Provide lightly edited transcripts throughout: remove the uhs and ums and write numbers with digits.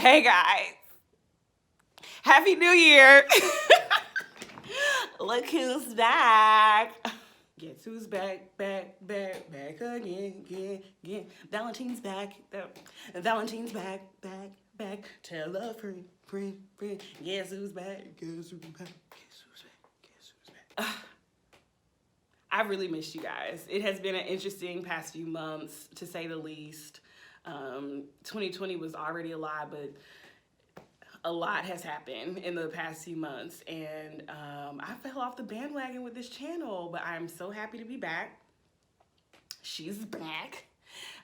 Hey guys, Happy New Year! Look who's back. Guess who's back, back again. Valentine's back, Valentine's back. Tell a friend. Guess who's back, guess who's back. I really missed you guys. It has been an interesting past few months, to say the least. 2020 was already a lot, but a lot has happened in the past few months, and I fell off the bandwagon with this channel, but I'm so happy to be back. She's back.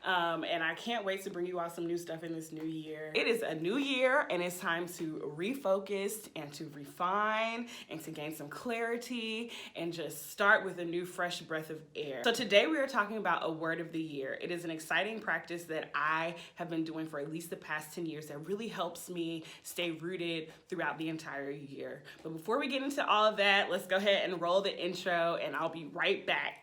And I can't wait to bring you all some new stuff in this new year. It is a new year, and it's time to refocus and to refine and to gain some clarity and just start with a new fresh breath of air. So today we are talking about a word of the year. It is an exciting practice that I have been doing for at least the past 10 years that really helps me stay rooted throughout the entire year. But before we get into all of that, let's go ahead and roll the intro, and I'll be right back.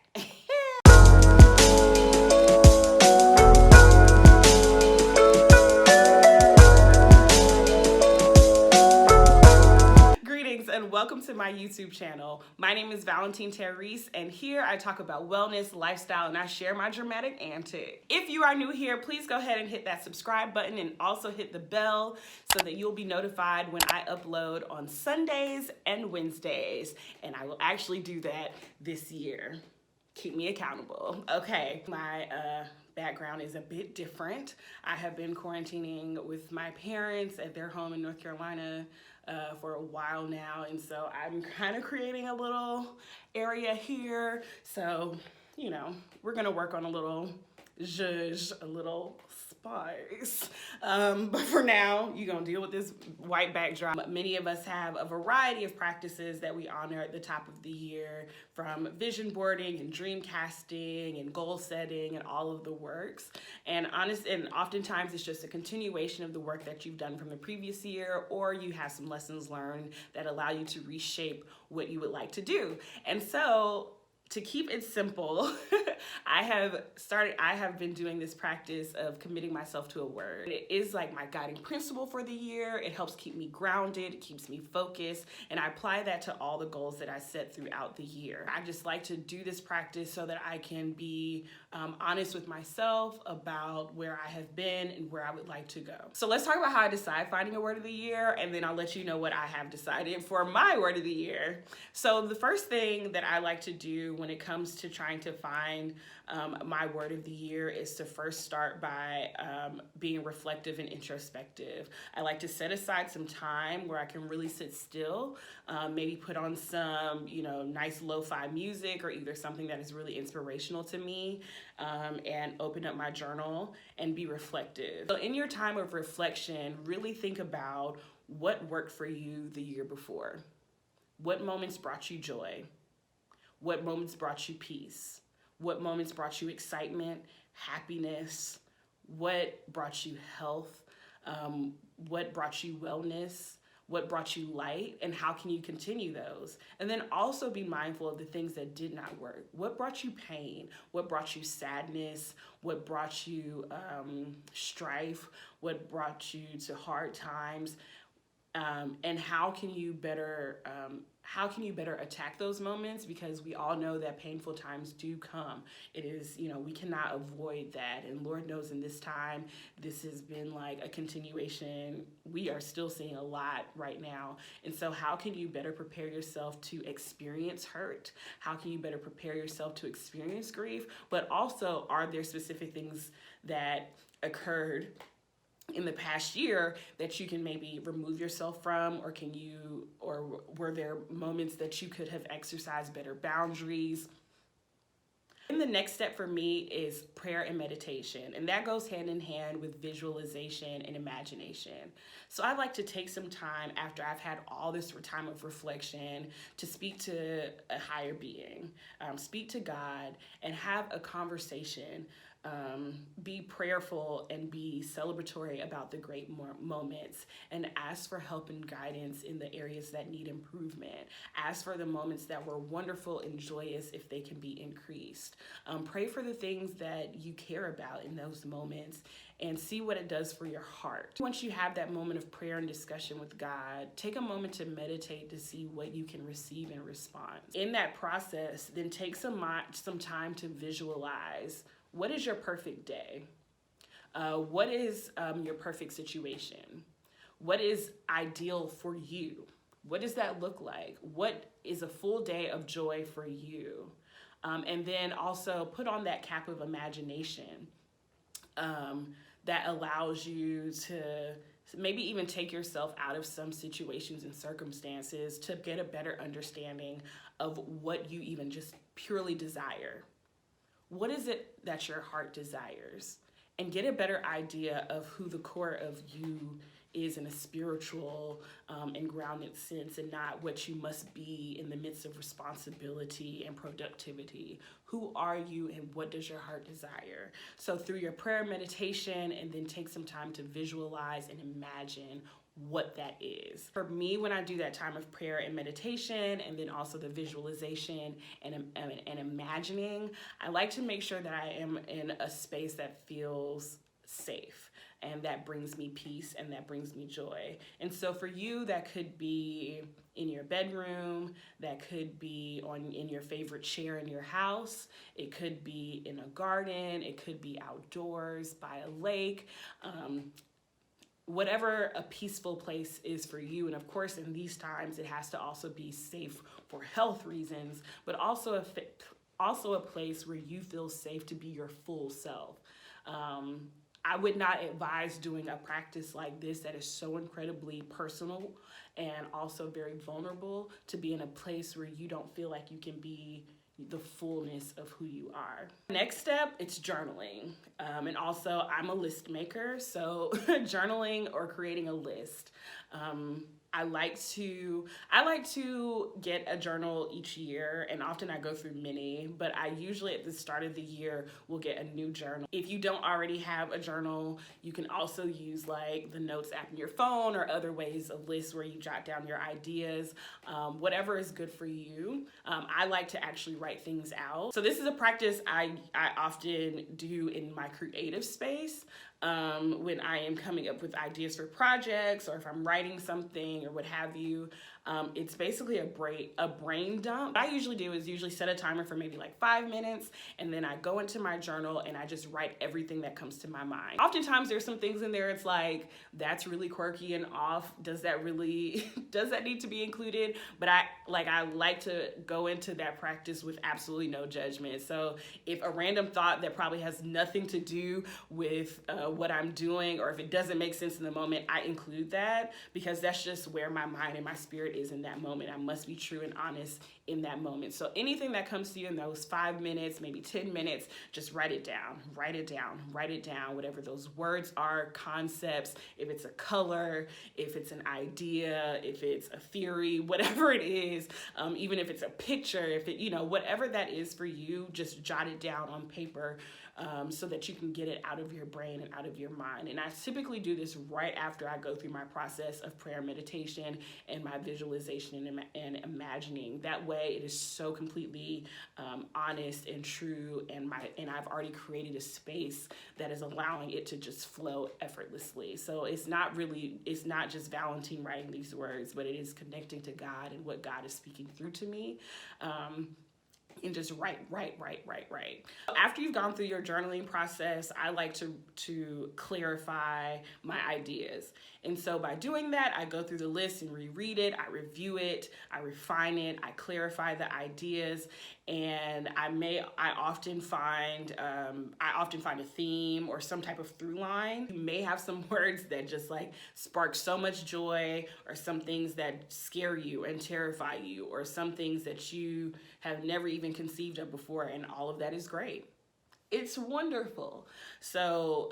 And welcome to my YouTube channel. My name is Valentine Tarisse, and here I talk about wellness, lifestyle, and I share my dramatic antics. If you are new here, please go ahead and hit that subscribe button and also hit the bell so that you'll be notified when I upload on Sundays and Wednesdays. And I will actually do that this year. Keep me accountable. Okay, my background is a bit different. I have been quarantining with my parents at their home in North Carolina for a while now, and so I'm kind of creating a little area here. So, you know, we're gonna work on a little zhuzh, a little spice. But for now, you're gonna deal with this white backdrop. Many of us have a variety of practices that we honor at the top of the year, from vision boarding and dream casting and goal setting and all of the works. And oftentimes it's just a continuation of the work that you've done from the previous year, or you have some lessons learned that allow you to reshape what you would like to do. And so, to keep it simple, I have been doing this practice of committing myself to a word. It is like my guiding principle for the year. It helps keep me grounded, it keeps me focused, and I apply that to all the goals that I set throughout the year. I just like to do this practice so that I can be honest with myself about where I have been and where I would like to go. So let's talk about how I decide finding a word of the year, and then I'll let you know what I have decided for my word of the year. So the first thing that I like to do when it comes to trying to find my word of the year is to first start by being reflective and introspective. I like to set aside some time where I can really sit still, maybe put on some, nice lo-fi music, or either something that is really inspirational to me, and open up my journal and be reflective. So in your time of reflection, really think about what worked for you the year before. What moments brought you joy? What moments brought you peace? What moments brought you excitement, happiness? What brought you health? What brought you wellness? What brought you light? And how can you continue those? And then also be mindful of the things that did not work. What brought you pain? What brought you sadness? What brought you strife? What brought you to hard times? And how can you better attack those moments? Because we all know that painful times do come. It is, we cannot avoid that. And Lord knows in this time, this has been like a continuation. We are still seeing a lot right now. And so how can you better prepare yourself to experience hurt? How can you better prepare yourself to experience grief? But also, are there specific things that occurred in the past year that you can maybe remove yourself from, or were there moments that you could have exercised better boundaries? And the next step for me is prayer and meditation, and that goes hand in hand with visualization and imagination. So I like to take some time after I've had all this time of reflection to speak to a higher being, speak to God, and have a conversation be prayerful and be celebratory about the great moments, and ask for help and guidance in the areas that need improvement. Ask for the moments that were wonderful and joyous if they can be increased. Pray for the things that you care about in those moments and see what it does for your heart. Once you have that moment of prayer and discussion with God, take a moment to meditate to see what you can receive in response. In that process, then take some time to visualize, what is your perfect day? What is your perfect situation? What is ideal for you? What does that look like? What is a full day of joy for you? And then also put on that cap of imagination that allows you to maybe even take yourself out of some situations and circumstances to get a better understanding of what you even just purely desire. What is it that your heart desires? And get a better idea of who the core of you is in a spiritual and grounded sense, and not what you must be in the midst of responsibility and productivity. Who are you and what does your heart desire? So through your prayer meditation, and then take some time to visualize and imagine what that is. For me, when I do that time of prayer and meditation, and then also the visualization and imagining, I like to make sure that I am in a space that feels safe and that brings me peace and that brings me joy. And so for you, that could be in your bedroom, that could be in your favorite chair in your house, it could be in a garden, it could be outdoors by a lake, whatever a peaceful place is for you. And of course, in these times, it has to also be safe for health reasons, but also a place where you feel safe to be your full self. I would not advise doing a practice like this that is so incredibly personal and also very vulnerable, to be in a place where you don't feel like you can be the fullness of who you are. Next step, it's journaling. And also I'm a list maker, so journaling or creating a list. I like to get a journal each year, and often I go through many, but I usually at the start of the year will get a new journal. If you don't already have a journal, you can also use like the notes app in your phone or other ways, a list where you jot down your ideas, whatever is good for you. I like to actually write things out. So this is a practice I often do in my creative space. When I am coming up with ideas for projects, or if I'm writing something or what have you. It's basically a brain dump. What I usually do is set a timer for maybe like 5 minutes, and then I go into my journal and I just write everything that comes to my mind. Oftentimes there's some things in there, it's like, that's really quirky and off. Does that need to be included? But I like to go into that practice with absolutely no judgment. So if a random thought that probably has nothing to do with what I'm doing, or if it doesn't make sense in the moment, I include that, because that's just where my mind and my spirit is in that moment. I must be true and honest in that moment. So anything that comes to you in those 5 minutes, maybe 10 minutes, just write it down, whatever those words are, concepts, if it's a color, if it's an idea, if it's a theory, whatever it is, even if it's a picture, if it, whatever that is for you, just jot it down on paper, so that you can get it out of your brain and out of your mind. And I typically do this right after I go through my process of prayer meditation and my visualization and imagining. That way it is so completely honest and true, and I've already created a space that is allowing it to just flow effortlessly. So it's not just Valentine writing these words, but it is connecting to God and what God is speaking through to me. And just write. After you've gone through your journaling process, I like to clarify my ideas. And so by doing that, I go through the list and reread it, I review it, I refine it, I clarify the ideas, and I often find a theme or some type of through line. You may have some words that just like spark so much joy, or some things that scare you and terrify you, or some things that you have never even conceived of before, and all of that is great. It's wonderful. So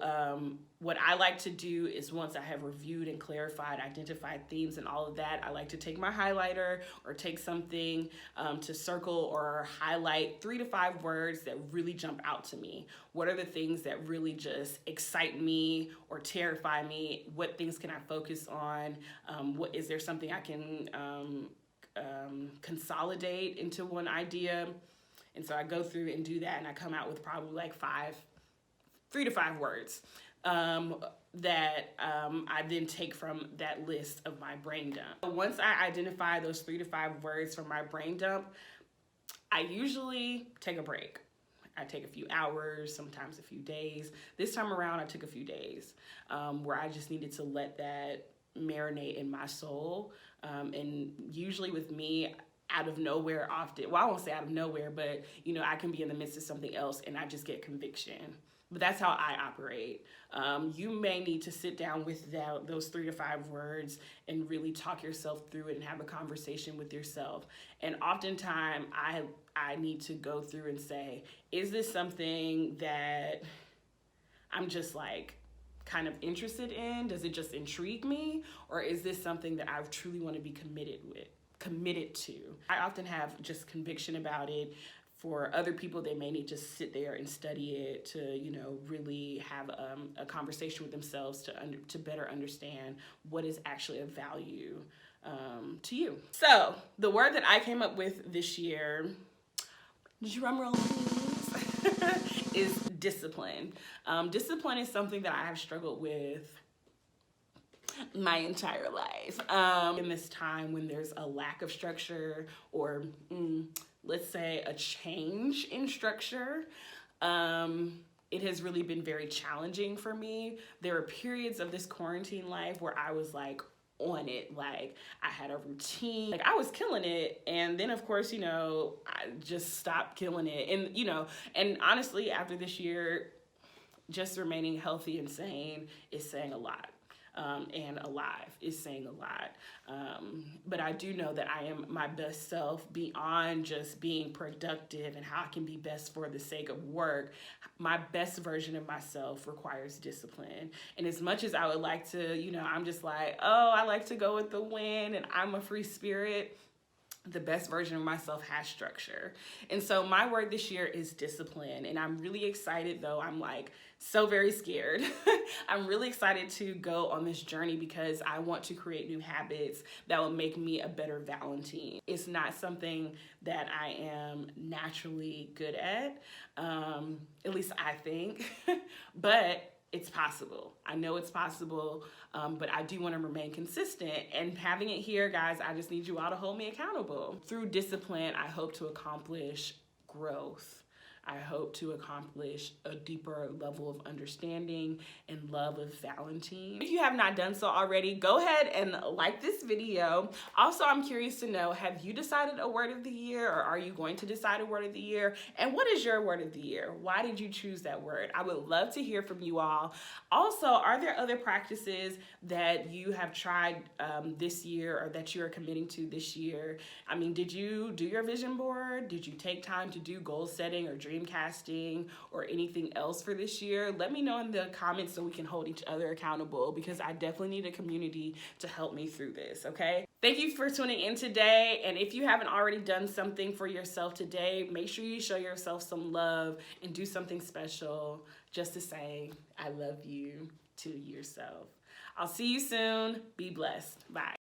what I like to do is once I have reviewed and clarified, identified themes and all of that, I like to take my highlighter or take something to circle or highlight 3 to 5 words that really jump out to me. What are the things that really just excite me or terrify me? What things can I focus on? What is there something I can consolidate into one idea? And so I go through and do that, and I come out with probably like 3 to 5 words that I then take from that list of my brain dump. Once I identify those 3 to 5 words from my brain dump, I usually take a break. I take a few hours, sometimes a few days. This time around, I took a few days where I just needed to let that marinate in my soul. And usually with me, out of nowhere often, well, I won't say out of nowhere, but you know, I can be in the midst of something else and I just get conviction. But that's how I operate. You may need to sit down with those 3 to 5 words and really talk yourself through it and have a conversation with yourself. And oftentimes I need to go through and say, is this something that I'm just like kind of interested in? Does it just intrigue me? Or is this something that I truly want to be committed to? I often have just conviction about it. For other people, they may need to sit there and study it to, you know, really have a conversation with themselves to better understand what is actually of value to you. So the word that I came up with this year, drum roll please, is discipline. Discipline is something that I have struggled with my entire life. In this time when there's a lack of structure or let's say a change in structure, it has really been very challenging for me. There were periods of this quarantine life where I was like on it, like I had a routine, like I was killing it, and then of course, you know, I just stopped killing it. And you know, and honestly, after this year, just remaining healthy and sane is saying a lot. And alive is saying a lot. But I do know that I am my best self beyond just being productive and how I can be best for the sake of work. My best version of myself requires discipline. And as much as I would like to, you know, I'm just like, oh, I like to go with the wind and I'm a free spirit. The best version of myself has structure. And so my word this year is discipline. And I'm really excited though. I'm like so very scared. I'm really excited to go on this journey because I want to create new habits that will make me a better Valentine. It's not something that I am naturally good at least I think, but it's possible. I know it's possible, but I do want to remain consistent. And having it here, guys, I just need you all to hold me accountable. Through discipline, I hope to accomplish growth. I hope to accomplish a deeper level of understanding and love of Valentine. If you have not done so already, go ahead and like this video. Also, I'm curious to know, have you decided a word of the year, or are you going to decide a word of the year? And what is your word of the year? Why did you choose that word? I would love to hear from you all. Also, are there other practices that you have tried this year or that you are committing to this year? I mean, did you do your vision board? Did you take time to do goal setting or dream casting or anything else for this year? Let me know in the comments so we can hold each other accountable, because I definitely need a community to help me through this, okay? Thank you for tuning in today. And if you haven't already done something for yourself today, make sure you show yourself some love and do something special just to say, I love you to yourself. I'll see you soon. Be blessed. Bye.